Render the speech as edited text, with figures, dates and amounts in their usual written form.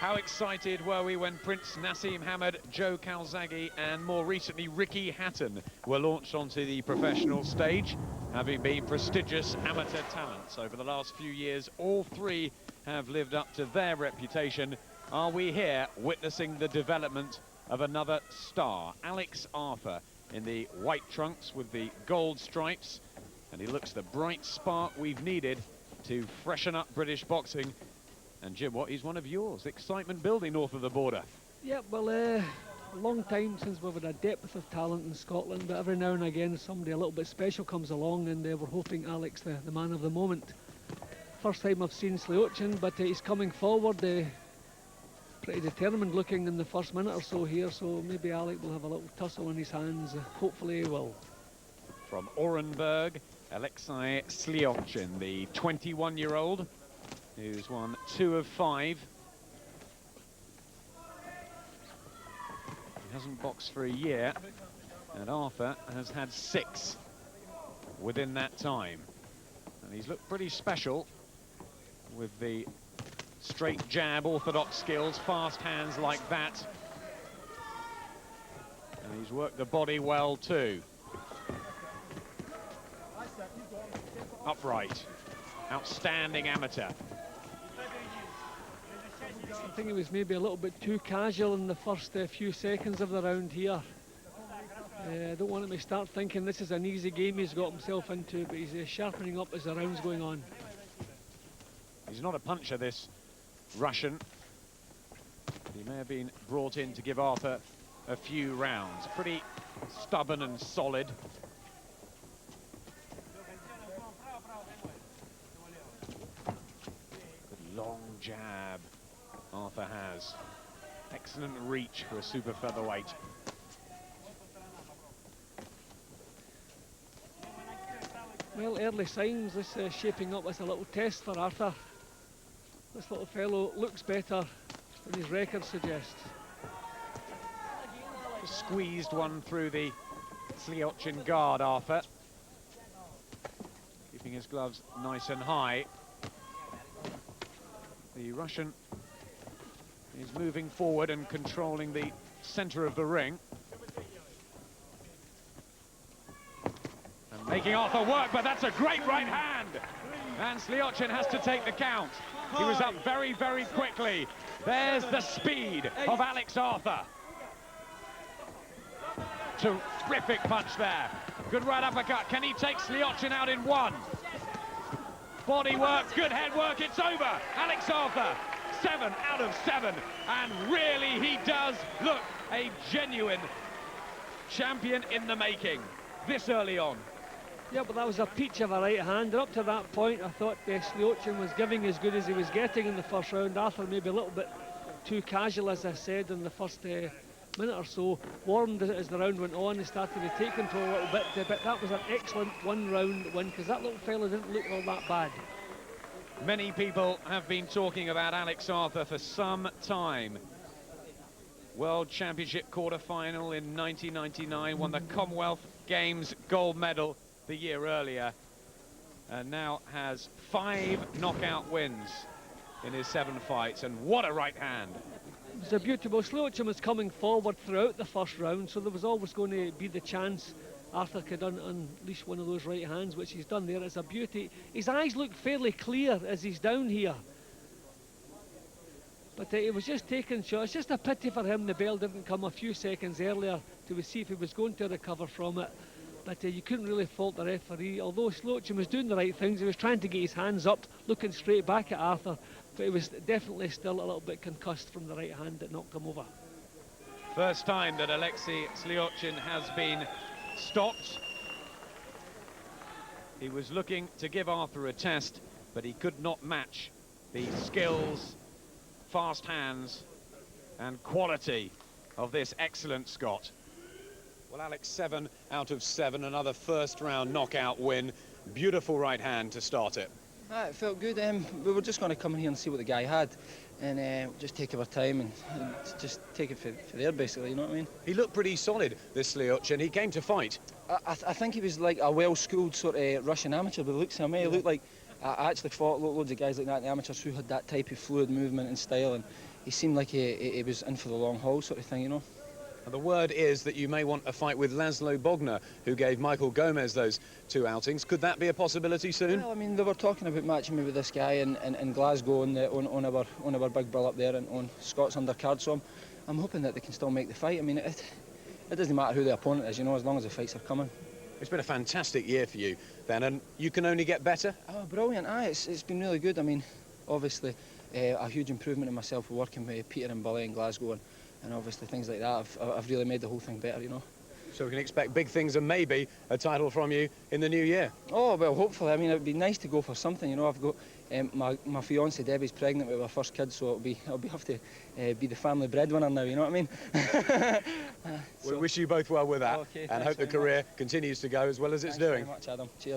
How excited were we when Prince Nassim Hamed, Joe Calzaghe and more recently Ricky Hatton were launched onto the professional stage, having been prestigious amateur talents over the last few years. All three have lived up to their reputation. Are we here witnessing the development of another star? Alex Arthur in the white trunks with the gold stripes, and he looks the bright spark we've needed to freshen up British boxing. And Jim, what is one of yours? Excitement building north of the border. Yeah, well, a long time since we've had a depth of talent in Scotland, but every now and again somebody a little bit special comes along, and we're hoping Alex, the man of the moment. First time I've seen Slyauchin, but he's coming forward, pretty determined looking in the first minute or so here, so maybe Alex will have a little tussle in his hands. Hopefully he will. From Orenburg, Alexey Slyauchin, the 21-year-old, who's won 2 of 5. He hasn't boxed for a year, and Arthur has had 6 within that time. And he's looked pretty special with the straight jab, orthodox skills, fast hands like that. And he's worked the body well too. Upright, outstanding amateur. I think he was maybe a little bit too casual in the first few seconds of the round here. I don't want him to start thinking this is an easy game he's got himself into, but he's sharpening up as the round's going on. He's not a puncher, this Russian. He may have been brought in to give Arthur a few rounds. Pretty stubborn and solid. Good long jab Arthur has. Excellent reach for a super featherweight. Well, early signs, this shaping up as a little test for Arthur. This little fellow looks better than his record suggests. Just squeezed one through the Slyauchin guard, Arthur. Keeping his gloves nice and high. The Russian is moving forward and controlling the center of the ring. And making Arthur work, but that's a great right hand. And Slyauchin has to take the count. He was up very, very quickly. There's the speed of Alex Arthur. Terrific punch there. Good right uppercut. Can he take Slyauchin out in one? Body work, good head work, it's over. Alex Arthur, 7 out of 7. And really, he does look a genuine champion in the making this early on. Yeah, but that was a peach of a right hand. And up to that point, I thought Slyauchin was giving as good as he was getting in the first round. Arthur maybe a little bit too casual, as I said, in the first minute or so. Warmed as the round went on and started to take control a little bit. But that was an excellent one-round win, because that little fella didn't look all that bad. Many people have been talking about Alex Arthur for some time. World Championship quarter-final in 1999, won the Commonwealth Games gold medal the year earlier, and now has 5 knockout wins in his 7 fights, and what a right hand. It was a beautiful. Slyauchin was coming forward throughout the first round, so there was always going to be the chance Arthur could unleash one of those right hands, which he's done there. It's a beauty. His eyes look fairly clear as he's down here. But he was just taking shots. It's just a pity for him the bell didn't come a few seconds earlier to see if he was going to recover from it. But you couldn't really fault the referee. Although Slyauchin was doing the right things, he was trying to get his hands up, looking straight back at Arthur, but he was definitely still a little bit concussed from the right hand that knocked him over. First time that Alexey Slyauchin has been stopped. He was looking to give Arthur a test, but he could not match the skills, fast hands and quality of this excellent Scot. Well, Alex, 7 out of 7, another first round knockout win. Beautiful right hand to start it. It felt good. We were just going to come in here and see what the guy had, and just take our time and just take it for there, basically, you know what I mean? He looked pretty solid, this Slyauchin. He came to fight. I think he was like a well-schooled sort of Russian amateur, but it looks to me, he looked like I actually fought loads of guys like that in the amateurs who had that type of fluid movement and style, and he seemed like he was in for the long haul sort of thing, you know. And the word is that you may want a fight with Laszlo Bogner, who gave Michael Gomez those 2 outings. Could that be a possibility soon? Well, I mean, they were talking about matching me with this guy in Glasgow on our big bill up there and on Scott's undercard, so I'm hoping that they can still make the fight. I mean, it doesn't matter who the opponent is, you know, as long as the fights are coming. It's been a fantastic year for you then, and you can only get better? Oh, brilliant. It's been really good. I mean, obviously, a huge improvement in myself working with Peter and Billy in Glasgow, and obviously things like that. I've really made the whole thing better, you know. So we can expect big things and maybe a title from you in the new year? Oh, well, hopefully. I mean, it'd be nice to go for something, you know. I've got my fiancée Debbie's pregnant with our first kid, so it'll have to be the family breadwinner now, you know what I mean? We wish you both well with that, Okay, and hope the career continues to go as well as it's doing. Thanks very much, Adam. Cheers.